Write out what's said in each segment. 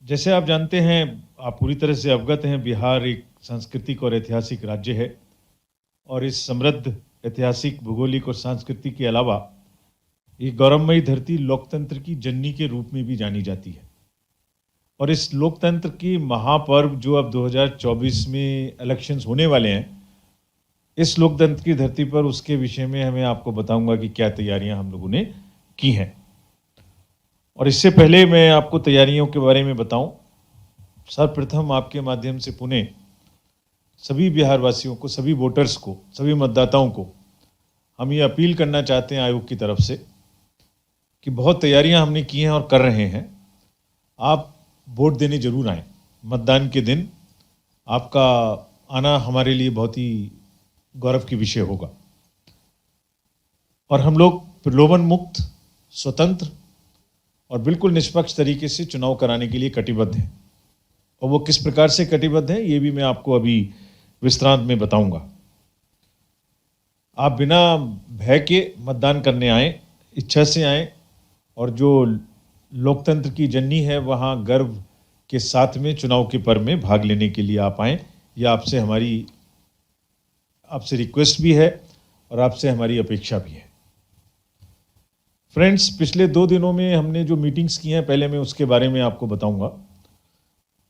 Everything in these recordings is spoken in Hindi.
जैसे आप जानते हैं, आप पूरी तरह से अवगत हैं, बिहार एक सांस्कृतिक और ऐतिहासिक राज्य है और इस समृद्ध ऐतिहासिक, भूगोलिक और सांस्कृतिक के अलावा ये गौरवमयी धरती लोकतंत्र की जननी के रूप में भी जानी जाती है। और इस लोकतंत्र की महापर्व जो अब 2024 में इलेक्शंस होने वाले हैं, इस लोकतंत्र की धरती पर उसके विषय में हमें आपको बताऊंगा कि क्या तैयारियां हम लोगों ने की हैं। और इससे पहले मैं आपको तैयारियों के बारे में बताऊं, सर्वप्रथम आपके माध्यम से पुणे सभी बिहार वासियों को, सभी वोटर्स को, सभी मतदाताओं को हम ये अपील करना चाहते हैं आयोग की तरफ से कि बहुत तैयारियां हमने की हैं और कर रहे हैं। आप वोट देने जरूर आएँ। मतदान के दिन आपका आना हमारे लिए बहुत ही गौरव की विषय होगा और हम लोग प्रलोभन मुक्त, स्वतंत्र और बिल्कुल निष्पक्ष तरीके से चुनाव कराने के लिए कटिबद्ध हैं। और वो किस प्रकार से कटिबद्ध हैं, ये भी मैं आपको अभी विस्तार में बताऊंगा। आप बिना भय के मतदान करने आए, इच्छा से आए और जो लोकतंत्र की जननी है वहाँ गर्व के साथ में चुनाव के पर्व में भाग लेने के लिए आप आएँ। यह आपसे रिक्वेस्ट भी है और आपसे हमारी अपेक्षा भी है। फ्रेंड्स, पिछले 2 दिनों में हमने जो मीटिंग्स की हैं, पहले मैं उसके बारे में आपको बताऊंगा।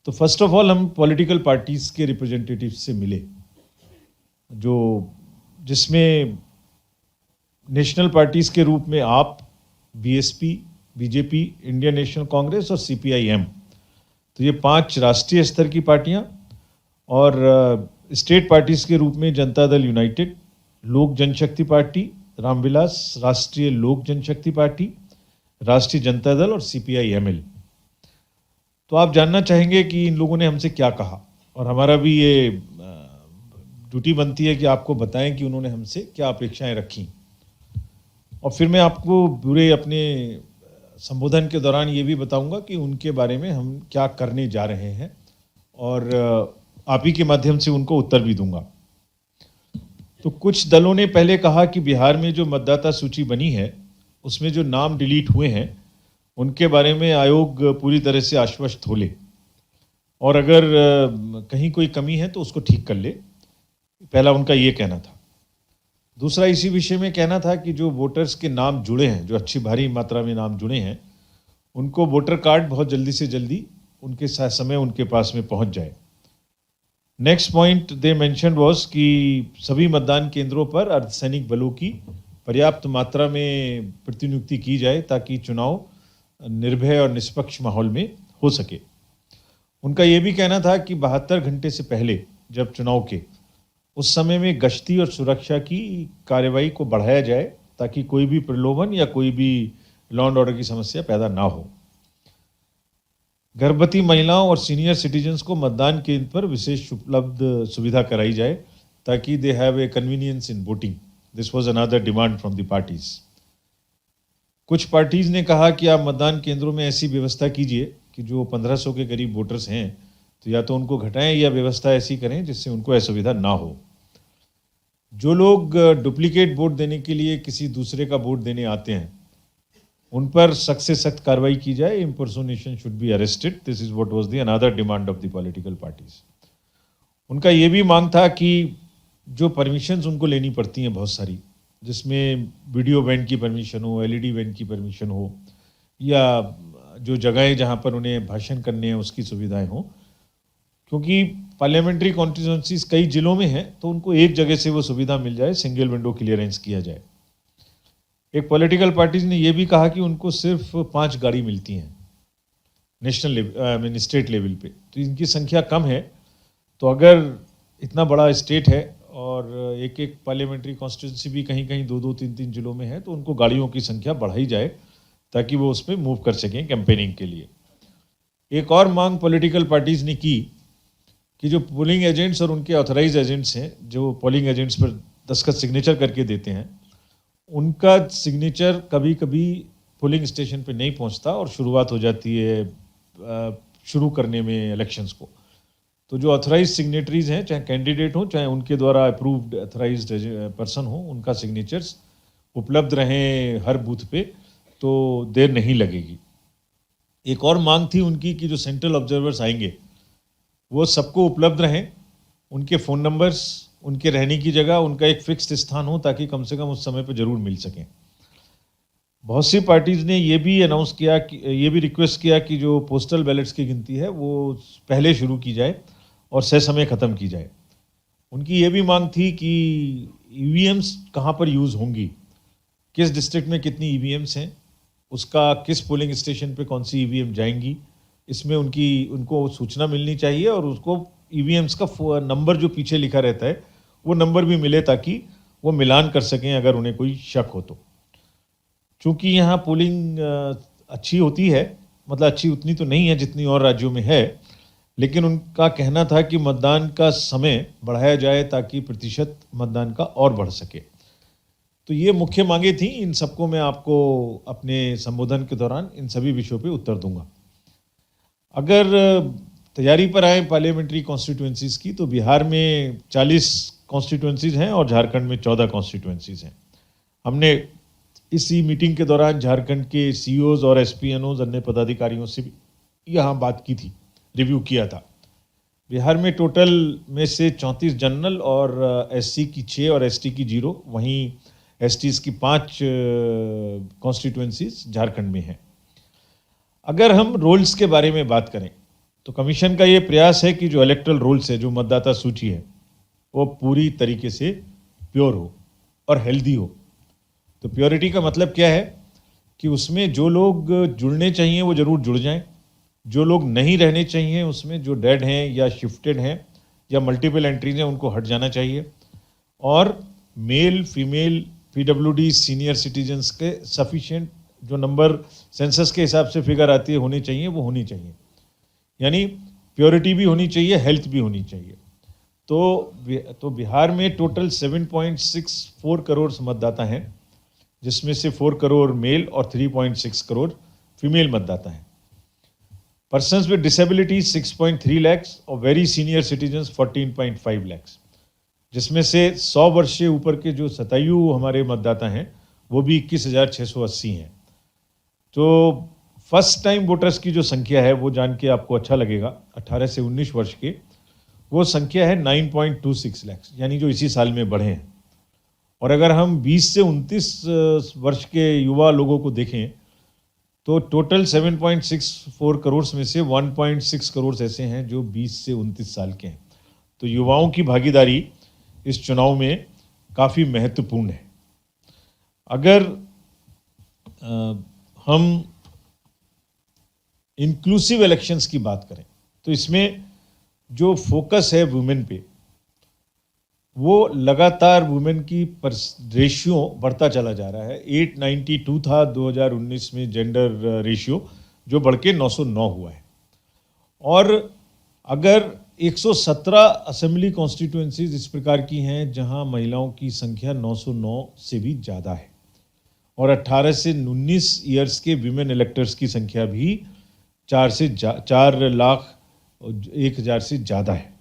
तो फर्स्ट ऑफ ऑल हम पॉलिटिकल पार्टीज के रिप्रेजेंटेटिव से मिले, जिसमें नेशनल पार्टीज के रूप में आप, BSP, BJP, Indian national Congress और सीपीआईएम, तो ये 5 राष्ट्रीय स्तर की पार्टियां, और स्टेट पार्टीज के रूप में जनता दल यूनाइटेड, लोक जनशक्ति पार्टी, रामविलास, राष्ट्रीय लोक जनशक्ति पार्टी, राष्ट्रीय जनता दल और सीपीआईएमएल। तो आप जानना चाहेंगे कि इन लोगों ने हमसे क्या कहा, और हमारा भी ये ड्यूटी बनती है कि आपको बताएं कि उन्होंने हमसे क्या अपेक्षाएं रखी। और फिर मैं आपको पूरे अपने संबोधन के दौरान ये भी बताऊंगा कि उनके बारे में हम क्या करने जा रहे हैं, और आप ही के माध्यम से उनको उत्तर भी दूंगा। तो कुछ दलों ने पहले कहा कि बिहार में जो मतदाता सूची बनी है उसमें जो नाम डिलीट हुए हैं उनके बारे में आयोग पूरी तरह से आश्वस्त हो ले, और अगर कहीं कोई कमी है तो उसको ठीक कर ले। पहला उनका ये कहना था। दूसरा इसी विषय में कहना था कि जो वोटर्स के नाम जुड़े हैं, जो अच्छी भारी मात्रा में नाम जुड़े हैं, उनको वोटर कार्ड बहुत जल्दी से जल्दी उनके समय उनके पास में पहुंच जाए। Next point they mention was कि सभी मतदान केंद्रों पर अर्धसैनिक बलों की पर्याप्त मात्रा में प्रतिनियुक्ति की जाए ताकि चुनाव निर्भय और निष्पक्ष माहौल में हो सके। उनका यह भी कहना था कि 72 घंटे से पहले जब चुनाव के, उस समय में गश्ती और सुरक्षा की कार्रवाई को बढ़ाया जाए ताकि कोई भी प्रलोभन या कोई भी लॉ एंड ऑर्डर की समस्या पैदा ना हो। गर्भवती महिलाओं और सीनियर सिटीजन्स को मतदान केंद्र पर विशेष उपलब्ध सुविधा कराई जाए ताकि they have a convenience in voting. This was another demand from the parties. कुछ पार्टीज ने कहा कि आप मतदान केंद्रों में ऐसी व्यवस्था कीजिए कि जो 1500 के करीब वोटर्स हैं तो या तो उनको घटाएं या व्यवस्था ऐसी करें जिससे उनको असुविधा ना हो। जो लोग डुप्लीकेट वोट देने के लिए किसी दूसरे का वोट देने आते हैं उन पर सख्त से सख्त कार्रवाई की जाए। Impersonation should be arrested. This is what was the another demand of the political parties. उनका ये भी मांग था कि जो परमिशंस उनको लेनी पड़ती हैं बहुत सारी, जिसमें वीडियो वैन की परमिशन हो, एलईडी वैन की परमिशन हो, या जो जगहें जहाँ पर उन्हें भाषण करने हैं उसकी सुविधाएं हों, क्योंकि पार्लियामेंट्री कॉन्स्टिट्यूंसीज कई जिलों में हैं तो उनको एक जगह से वो सुविधा मिल जाए, सिंगल विंडो क्लियरेंस किया जाए। एक पॉलिटिकल पार्टीज ने यह भी कहा कि उनको सिर्फ 5 गाड़ी मिलती हैं नेशनल लेवल, स्टेट लेवल पे, तो इनकी संख्या कम है। तो अगर इतना बड़ा स्टेट है और एक एक पार्लियामेंट्री कॉन्स्टिट्यूंसी भी कहीं कहीं 2-2, 3-3 जिलों में है, तो उनको गाड़ियों की संख्या बढ़ाई जाए ताकि वो उसमें मूव कर सकें कैंपेनिंग के लिए। एक और मांग पॉलिटिकल पार्टीज ने की कि जो पोलिंग एजेंट्स और उनके ऑथराइज एजेंट्स हैं, जो पोलिंग एजेंट्स पर दस्तखत सिग्नेचर करके देते हैं, उनका सिग्नेचर कभी कभी पोलिंग स्टेशन पे नहीं पहुंचता और शुरुआत हो जाती है शुरू करने में इलेक्शंस को। तो जो ऑथराइज सिग्नेटरीज हैं, चाहे कैंडिडेट हो चाहे उनके द्वारा अप्रूव्ड ऑथराइज्ड पर्सन हो, उनका सिग्नेचर्स उपलब्ध रहें हर बूथ पे, तो देर नहीं लगेगी। एक और मांग थी उनकी कि जो सेंट्रल ऑब्जर्वर्स आएंगे वो सबको उपलब्ध रहें, उनके फ़ोन नंबर्स, उनके रहने की जगह, उनका एक फिक्स्ड स्थान हो ताकि कम से कम उस समय पर ज़रूर मिल सकें। बहुत सी पार्टीज़ ने ये भी अनाउंस किया कि ये भी रिक्वेस्ट किया कि जो पोस्टल बैलेट्स की गिनती है वो पहले शुरू की जाए और समय ख़त्म की जाए। उनकी ये भी मांग थी कि ईवीएम्स कहाँ पर यूज़ होंगी, किस डिस्ट्रिक्ट में कितनी ईवीएम्स हैं, उसका किस पोलिंग स्टेशन पे कौन सी ईवीएम जाएंगी, इसमें उनको सूचना मिलनी चाहिए और उसको ईवीएम्स का नंबर जो पीछे लिखा रहता है वो नंबर भी मिले ताकि वो मिलान कर सकें अगर उन्हें कोई शक हो तो। चूँकि यहाँ पोलिंग अच्छी होती है, मतलब अच्छी उतनी तो नहीं है जितनी और राज्यों में है, लेकिन उनका कहना था कि मतदान का समय बढ़ाया जाए ताकि प्रतिशत मतदान का और बढ़ सके। तो ये मुख्य मांगे थी। इन सबको मैं आपको अपने संबोधन के दौरान इन सभी विषयों पे उत्तर दूंगा। अगर तैयारी पर आए पार्लियामेंट्री कॉन्स्टिट्यूएंसीज़ की, तो बिहार में 40 कॉन्स्टिट्यूएंसीज़ हैं और झारखंड में 14 कॉन्स्टिट्यूएंसीज़ हैं। हमने इसी मीटिंग के दौरान झारखंड के सीईओज और एसपीएनओज, अन्य पदाधिकारियों से भी यहाँ बात की थी, रिव्यू किया था। बिहार में टोटल में से 34 जनरल और एससी की 6 और एसटी की 0, वहीं एसटीज़ की 5 कॉन्स्टिट्यूएंसीज झारखंड में हैं। अगर हम रोल्स के बारे में बात करें तो कमीशन का ये प्रयास है कि जो इलेक्टरल रोल्स है, जो मतदाता सूची है, वो पूरी तरीके से प्योर हो और हेल्दी हो। तो प्योरिटी का मतलब क्या है कि उसमें जो लोग जुड़ने चाहिए वो ज़रूर जुड़ जाएं, जो लोग नहीं रहने चाहिए उसमें, जो डेड हैं या शिफ्टेड हैं या मल्टीपल एंट्रीज हैं, उनको हट जाना चाहिए। और male, female, PWD, senior citizens के सफिशिएंट जो नंबर सेंसस के हिसाब से फिगर आती है होनी चाहिए, वो होनी चाहिए। यानी प्योरिटी भी होनी चाहिए, हेल्थ भी होनी चाहिए। तो बिहार में टोटल 7.64 करोड़ मतदाता हैं, जिसमें से 4 करोड़ मेल और 3.6 करोड़ फीमेल मतदाता हैं। पर्सन्स विद डिसेबिलिटी 6.3 लाख और वेरी सीनियर सिटीजन्स 14.5 लाख, जिसमें से 100 वर्ष से ऊपर के जो शतायु हमारे मतदाता हैं वो भी 21,680 हैं। तो फर्स्ट टाइम वोटर्स की जो संख्या है वो जान के आपको अच्छा लगेगा, 18 से 19 वर्ष के, वो संख्या है 9.26 लाख, यानी जो इसी साल में बढ़े हैं। और अगर हम 20 से 29 वर्ष के युवा लोगों को देखें तो टोटल 7.64 करोड़ में से 1.6 करोड़ ऐसे हैं जो 20 से 29 साल के हैं। तो युवाओं की भागीदारी इस चुनाव में काफ़ी महत्वपूर्ण है। अगर हम इंक्लूसिव इलेक्शंस की बात करें तो इसमें जो फोकस है वुमेन पे, वो लगातार वुमेन की रेशियो बढ़ता चला जा रहा है। 892 था 2019 में जेंडर रेशियो, जो बढ़ के 909 हुआ है। और अगर 117 असेंबली कॉन्स्टिट्यूएंसीज इस प्रकार की हैं जहां महिलाओं की संख्या 909 से भी ज़्यादा है और 18 से 19 ईयर्स के विमेन इलेक्टर्स की संख्या भी 4,01,000 से ज़्यादा है।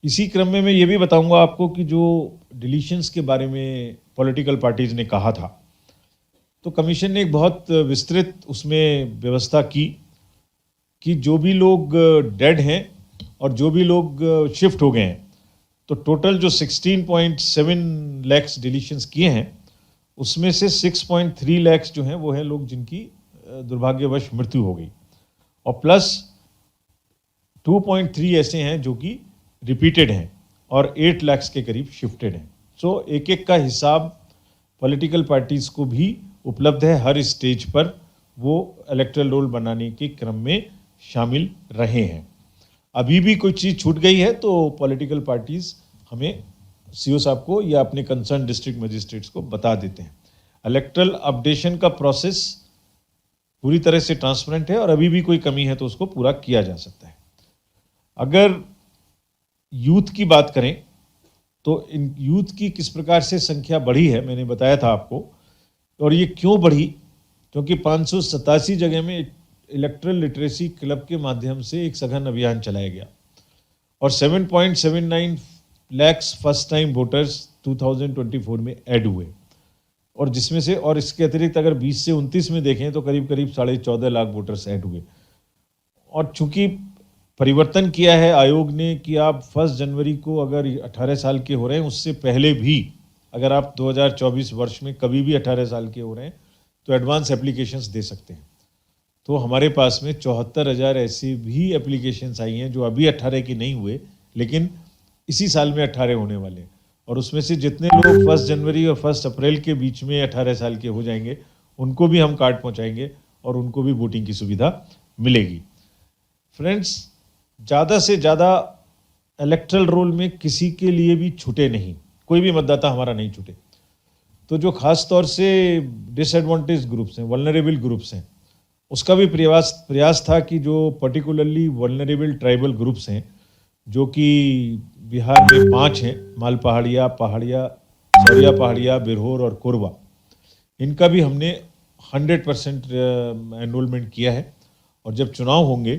इसी क्रम में मैं ये भी बताऊंगा आपको कि जो डिलीशंस के बारे में पॉलिटिकल पार्टीज ने कहा था, तो कमीशन ने एक बहुत विस्तृत उसमें व्यवस्था की कि जो भी लोग डेड हैं और जो भी लोग शिफ्ट हो गए हैं, तो टोटल जो 16.7 लाख डिलीशंस किए हैं उसमें से 6.3 लाख जो हैं वो हैं लोग जिनकी दुर्भाग्यवश मृत्यु हो गई, और प्लस 2.3 ऐसे हैं जो कि रिपीटेड हैं और 8 लाख के करीब शिफ्टेड हैं। सो एक एक का हिसाब पॉलिटिकल पार्टीज़ को भी उपलब्ध है, हर स्टेज पर वो इलेक्टरल रोल बनाने के क्रम में शामिल रहे हैं। अभी भी कोई चीज़ छूट गई है तो पॉलिटिकल पार्टीज़ हमें सीओ साहब को या अपने कंसर्न डिस्ट्रिक्ट मजिस्ट्रेट्स को बता देते हैं। इलेक्टरल अपडेशन का प्रोसेस पूरी तरह से ट्रांसपेरेंट है और अभी भी कोई कमी है तो उसको पूरा किया जा सकता है। अगर यूथ की बात करें तो इन यूथ की किस प्रकार से संख्या बढ़ी है मैंने बताया था आपको, और ये क्यों बढ़ी, क्योंकि 587 जगह में इलेक्ट्रल लिटरेसी क्लब के माध्यम से एक सघन अभियान चलाया गया और 7.79 लाख फर्स्ट टाइम वोटर्स 2024 में ऐड हुए और जिसमें से, और इसके अतिरिक्त अगर 20 से 29 में देखें तो करीब करीब 14.5 लाख वोटर्स ऐड हुए। और चूंकि परिवर्तन किया है आयोग ने कि आप 1 जनवरी को अगर 18 साल के हो रहे हैं, उससे पहले भी अगर आप 2024 वर्ष में कभी भी 18 साल के हो रहे हैं तो एडवांस एप्लीकेशंस दे सकते हैं। तो हमारे पास में 74,000 ऐसी भी एप्लीकेशंस आई हैं जो अभी 18 की नहीं हुए, लेकिन इसी साल में 18 होने वाले हैं। और उसमें से जितने लोग 1 जनवरी और 1 अप्रैल के बीच में 18 साल के हो जाएंगे, उनको भी हम कार्ड पहुंचाएंगे और उनको भी वोटिंग की सुविधा मिलेगी। फ्रेंड्स, ज़्यादा से ज़्यादा इलेक्ट्रल रोल में किसी के लिए भी छूटे नहीं, कोई भी मतदाता हमारा नहीं छूटे। तो जो खास तौर से डिसएडवांटेज ग्रुप्स हैं, वल्नरेबल ग्रुप्स हैं, उसका भी प्रयास था कि जो पर्टिकुलरली वल्नरेबल ट्राइबल ग्रुप्स हैं, जो कि बिहार में 5 हैं, माल पहाड़िया, सौरिया पहाड़िया, बिरहोर और कोरबा, इनका भी हमने 100% एनरोलमेंट किया है। और जब चुनाव होंगे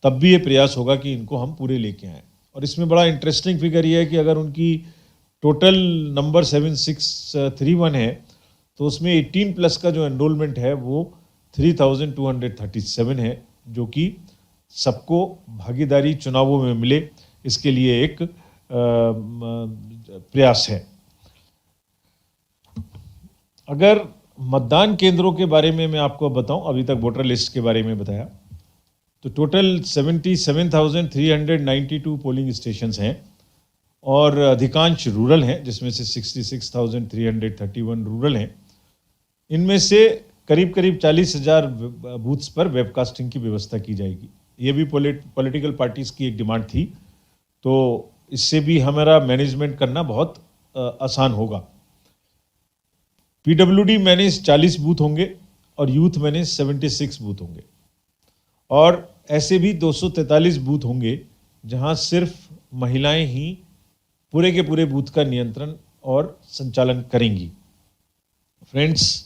तब भी ये प्रयास होगा कि इनको हम पूरे लेके आएँ। और इसमें बड़ा इंटरेस्टिंग फिगर ये है कि अगर उनकी टोटल नंबर 7631 है तो उसमें 18+ का जो एनरोलमेंट है वो 3237 है, जो कि सबको भागीदारी चुनावों में मिले, इसके लिए एक प्रयास है। अगर मतदान केंद्रों के बारे में मैं आपको बताऊं, अभी तक वोटर लिस्ट के बारे में बताया, तो टोटल 77,392 पोलिंग स्टेशंस हैं और अधिकांश रूरल हैं, जिसमें से 66,331 रूरल हैं। इनमें से करीब करीब 40,000 बूथ्स पर वेबकास्टिंग की व्यवस्था की जाएगी। ये भी पॉलिटिकल पार्टीज़ की एक डिमांड थी, तो इससे भी हमारा मैनेजमेंट करना बहुत आसान होगा। पीडब्ल्यूडी मैनेज 40 बूथ होंगे और यूथ मैनेज 76 बूथ होंगे। और ऐसे भी 243 बूथ होंगे जहां सिर्फ महिलाएं ही पूरे के पूरे बूथ का नियंत्रण और संचालन करेंगी। फ्रेंड्स,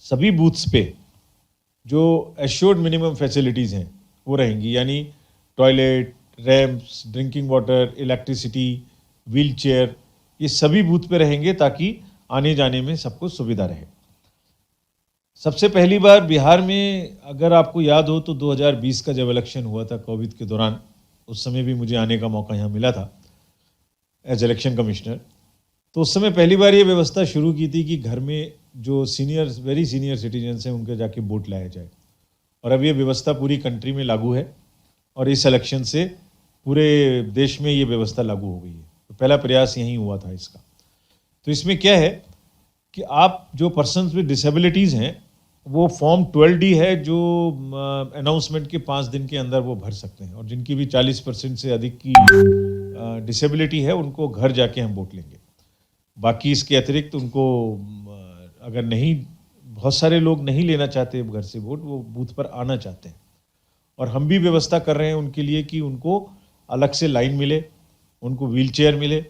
सभी बूथ्स पे जो एश्योर्ड मिनिमम फैसिलिटीज़ हैं वो रहेंगी, यानी toilet, ramps, drinking water, electricity, wheel chair, ये सभी बूथ पे रहेंगे ताकि आने जाने में सबको सुविधा रहे। सबसे पहली बार बिहार में, अगर आपको याद हो तो 2020 का जब इलेक्शन हुआ था कोविड के दौरान, उस समय भी मुझे आने का मौका यहाँ मिला था एज इलेक्शन कमिश्नर। तो उस समय पहली बार ये व्यवस्था शुरू की थी कि घर में जो वेरी सीनियर सिटीजन्स हैं उनके जाके वोट लाया जाए। और अब ये व्यवस्था पूरी कंट्री में लागू है और इस इलेक्शन से पूरे देश में ये व्यवस्था लागू हो गई है। तो पहला प्रयास यहीं हुआ था इसका। तो इसमें क्या है कि आप जो पर्सन्स विद डिसेबिलिटीज़ हैं वो फॉर्म 12D है जो अनाउंसमेंट के 5 दिन के अंदर वो भर सकते हैं, और जिनकी भी 40% से अधिक की डिसेबिलिटी है उनको घर जाके हम वोट लेंगे। बाकी इसके अतिरिक्त उनको अगर नहीं, बहुत सारे लोग नहीं लेना चाहते घर से वोट, वो बूथ पर आना चाहते हैं, और हम भी व्यवस्था कर रहे हैं उनके लिए कि उनको अलग से लाइन मिले, उनको व्हील चेयर मिले,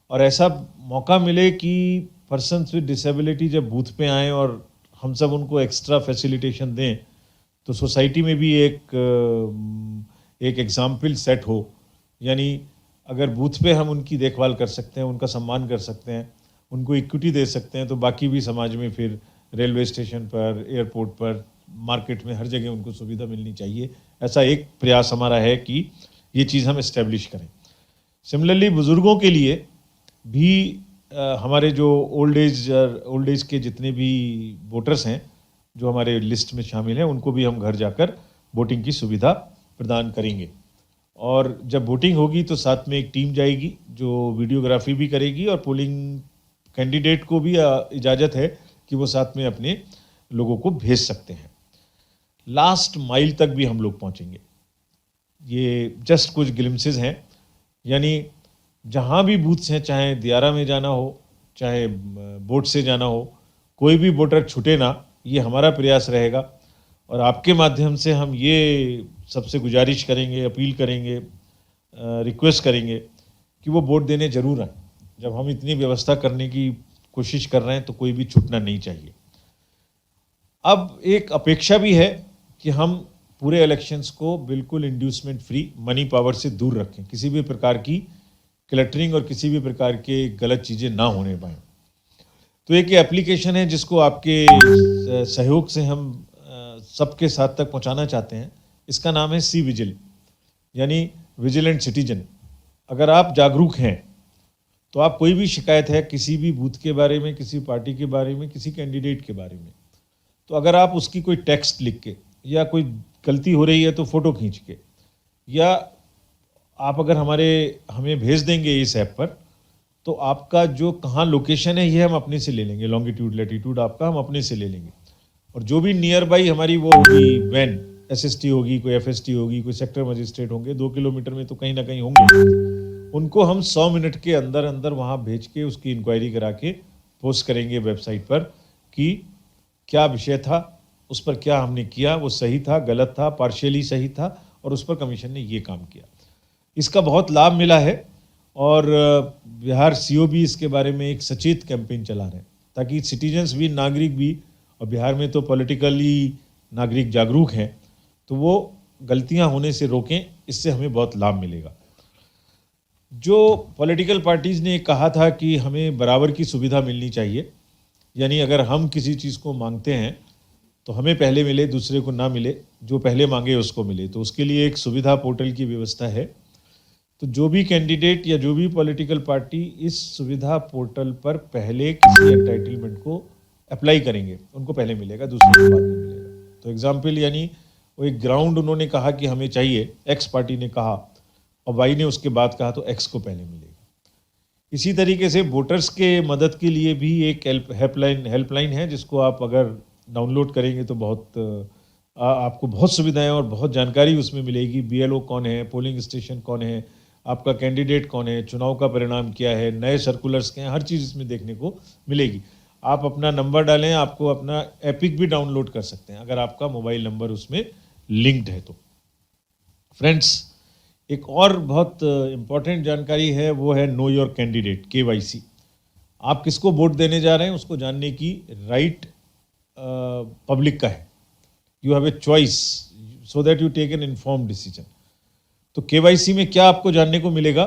और ऐसा मौका मिले कि पर्सन्स विद डिसेबिलिटी जब बूथ पे आएँ और हम सब उनको एक्स्ट्रा फैसिलिटेशन दें, तो सोसाइटी में भी एक एग्जाम्पल सेट हो। यानी अगर बूथ पे हम उनकी देखभाल कर सकते हैं, उनका सम्मान कर सकते हैं, उनको इक्विटी दे सकते हैं, तो बाकी भी समाज में फिर रेलवे स्टेशन पर, एयरपोर्ट पर, मार्केट में, हर जगह उनको सुविधा मिलनी चाहिए। ऐसा एक प्रयास हमारा है कि ये चीज़ हम इस्टेब्लिश करें। सिमिलरली बुज़ुर्गों के लिए भी हमारे जो ओल्ड एज के जितने भी वोटर्स हैं जो हमारे लिस्ट में शामिल हैं, उनको भी हम घर जाकर वोटिंग की सुविधा प्रदान करेंगे। और जब वोटिंग होगी तो साथ में एक टीम जाएगी जो वीडियोग्राफी भी करेगी, और पोलिंग कैंडिडेट को भी इजाज़त है कि वो साथ में अपने लोगों को भेज सकते हैं। लास्ट माइल तक भी हम लोग पहुंचेंगे। ये जस्ट कुछ ग्लिम्सेस हैं, यानी जहाँ भी बूथ्स हैं, चाहे दियारा में जाना हो, चाहे बोट से जाना हो, कोई भी वोटर छूटे ना, ये हमारा प्रयास रहेगा। और आपके माध्यम से हम ये सबसे गुजारिश करेंगे, अपील करेंगे, रिक्वेस्ट करेंगे कि वो वोट देने ज़रूर आएं। जब हम इतनी व्यवस्था करने की कोशिश कर रहे हैं तो कोई भी छूटना नहीं चाहिए। अब एक अपेक्षा भी है कि हम पूरे इलेक्शंस को बिल्कुल इंड्यूसमेंट फ्री, मनी पावर से दूर रखें, किसी भी प्रकार की क्लटरिंग और किसी भी प्रकार के गलत चीज़ें ना होने पाएँ। तो एक ये एप्लीकेशन है जिसको आपके सहयोग से हम सबके साथ तक पहुंचाना चाहते हैं। इसका नाम है सी विजिल, यानी विजिलेंट सिटीजन। अगर आप जागरूक हैं तो आप कोई भी शिकायत है किसी भी बूथ के बारे में, किसी पार्टी के बारे में, किसी कैंडिडेट के बारे में, तो अगर आप उसकी कोई टेक्स्ट लिख के या कोई गलती हो रही है तो फोटो खींच के, या आप अगर हमें भेज देंगे इस ऐप पर, तो आपका जो कहाँ लोकेशन है ये हम अपने से ले लेंगे, लॉन्गिट्यूड लैटिट्यूड आपका हम अपने से ले लेंगे। और जो भी नियर बाई हमारी वो होगी वैन, एसएसटी होगी, कोई एफएसटी होगी, कोई सेक्टर मजिस्ट्रेट होंगे, 2 किलोमीटर में तो कहीं ना कहीं होंगे, उनको हम 100 मिनट के अंदर अंदर वहाँ भेज के उसकी इंक्वायरी करा के पोस्ट करेंगे वेबसाइट पर कि क्या विषय था, उस पर क्या हमने किया, वो सही था, गलत था, पार्शियली सही था, और उस पर कमीशन ने ये काम किया। इसका बहुत लाभ मिला है और बिहार सीओ भी इसके बारे में एक सचेत कैंपेन चला रहे हैं ताकि सिटीजन्स भी, नागरिक भी, और बिहार में तो पॉलिटिकली नागरिक जागरूक हैं, तो वो गलतियां होने से रोकें। इससे हमें बहुत लाभ मिलेगा। जो पॉलिटिकल पार्टीज़ ने कहा था कि हमें बराबर की सुविधा मिलनी चाहिए, यानी अगर हम किसी चीज़ को मांगते हैं तो हमें पहले मिले, दूसरे को ना मिले, जो पहले मांगे उसको मिले, तो उसके लिए एक सुविधा पोर्टल की व्यवस्था है। तो जो भी कैंडिडेट या जो भी पॉलिटिकल पार्टी इस सुविधा पोर्टल पर पहले किसी एंटाइटलमेंट को अप्लाई करेंगे, उनको पहले मिलेगा, दूसरे को बाद में मिलेगा। तो एग्जाम्पल, यानी वो एक ग्राउंड उन्होंने कहा कि हमें चाहिए, एक्स पार्टी ने कहा और वाई ने उसके बाद कहा, तो एक्स को पहले मिलेगा। इसी तरीके से वोटर्स के मदद के लिए भी एक हेल्पलाइन है जिसको आप अगर डाउनलोड करेंगे तो आपको बहुत सुविधाएं और बहुत जानकारी उसमें मिलेगी। बीएलओ कौन है, पोलिंग स्टेशन कौन है, आपका कैंडिडेट कौन है, चुनाव का परिणाम क्या है, नए सर्कुलर्स क्या हैं, हर चीज़ इसमें देखने को मिलेगी। आप अपना नंबर डालें, आपको अपना एपिक भी डाउनलोड कर सकते हैं अगर आपका मोबाइल नंबर उसमें लिंक्ड है तो। फ्रेंड्स, एक और बहुत इम्पॉर्टेंट जानकारी है, वो है नो योर कैंडिडेट, KYC। आप किसको वोट देने जा रहे हैं उसको जानने की राइट पब्लिक का है। You have a choice so that you take an informed decision. तो KYC में क्या आपको जानने को मिलेगा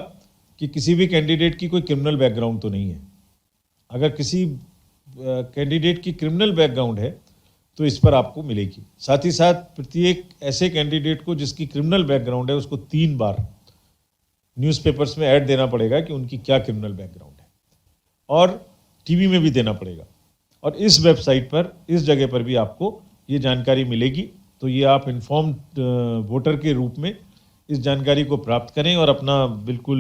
कि किसी भी कैंडिडेट की कोई क्रिमिनल बैकग्राउंड तो नहीं है। अगर किसी कैंडिडेट की क्रिमिनल बैकग्राउंड है तो इस पर आपको मिलेगी। साथ ही साथ प्रत्येक ऐसे कैंडिडेट को जिसकी क्रिमिनल बैकग्राउंड है उसको 3 बार न्यूज़पेपर्स में ऐड देना पड़ेगा कि उनकी क्या क्रिमिनल बैकग्राउंड है, और टीवी में भी देना पड़ेगा। और इस वेबसाइट पर, इस जगह पर भी आपको ये जानकारी मिलेगी। तो ये आप इन्फॉर्म्ड वोटर के रूप में इस जानकारी को प्राप्त करें और अपना बिल्कुल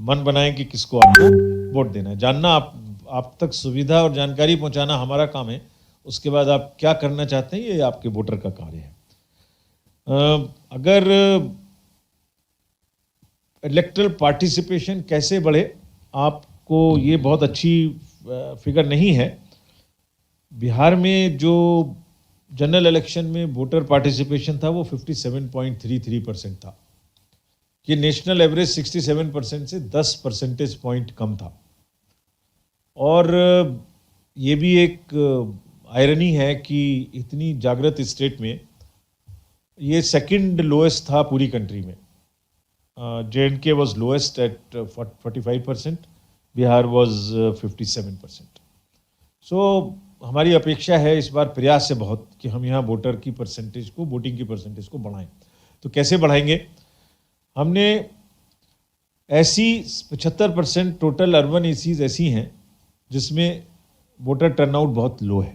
मन बनाएं कि किसको आपको वोट देना है। जानना, आप तक सुविधा और जानकारी पहुंचाना हमारा काम है। उसके बाद आप क्या करना चाहते हैं ये आपके वोटर का कार्य है। अगर इलेक्टरल पार्टिसिपेशन कैसे बढ़े, आपको ये बहुत अच्छी फिगर नहीं है। बिहार में जो जनरल इलेक्शन में वोटर पार्टिसिपेशन था वो 57.33% था। ये नेशनल एवरेज 67% से 10 परसेंटेज पॉइंट कम था। और ये भी एक आयरनी है कि इतनी जागृत स्टेट में ये सेकंड लोएस्ट था पूरी कंट्री में। J&K was lowest at 45%, Bihar was 57%। सो हमारी अपेक्षा है इस बार प्रयास से बहुत कि हम यहाँ वोटर की परसेंटेज को, वोटिंग की परसेंटेज को बढ़ाएं। तो कैसे बढ़ाएंगे? हमने ऐसी 75% टोटल अर्बन एसीज ऐसी हैं जिसमें वोटर टर्नआउट बहुत लो है।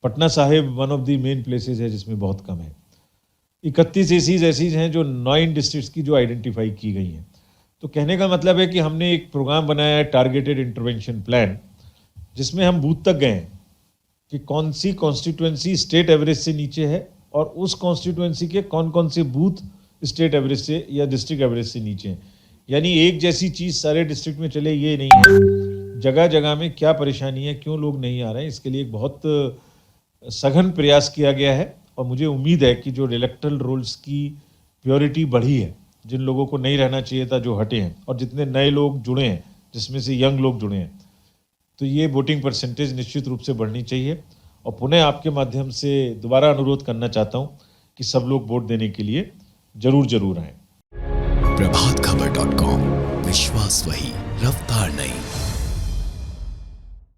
Patna Sahib one of the main places है जिसमें बहुत कम है। 31 एसीज ऐसी हैं जो 9 डिस्ट्रिक्ट्स की जो आइडेंटिफाई की गई हैं। तो कहने का मतलब है कि हमने एक प्रोग्राम बनाया है, टारगेटेड इंटरवेंशन प्लान, जिसमें हम बूथ तक गए हैं कि कौन सी कॉन्स्टिट्यूएंसी स्टेट एवरेज से नीचे है और उस कॉन्स्टिट्यूएंसी के कौन कौन से बूथ स्टेट एवरेज से या डिस्ट्रिक्ट एवरेज से नीचे हैं। यानी एक जैसी चीज़ सारे डिस्ट्रिक्ट में चले ये नहीं है, जगह जगह में क्या परेशानी है, क्यों लोग नहीं आ रहे हैं, इसके लिए एक बहुत सघन प्रयास किया गया है। और मुझे उम्मीद है कि जो इलेक्टरल रोल्स की प्योरिटी बढ़ी है, जिन लोगों को नहीं रहना चाहिए था जो हटे हैं, और जितने नए लोग जुड़े हैं जिसमें से यंग लोग जुड़े हैं, तो ये वोटिंग परसेंटेज निश्चित रूप से बढ़नी चाहिए। और पुनः आपके माध्यम से दोबारा अनुरोध करना चाहता हूँ कि सब लोग वोट देने के लिए जरूर आएं। प्रभातखबर.com, विश्वास वही, रफ्तार नहीं।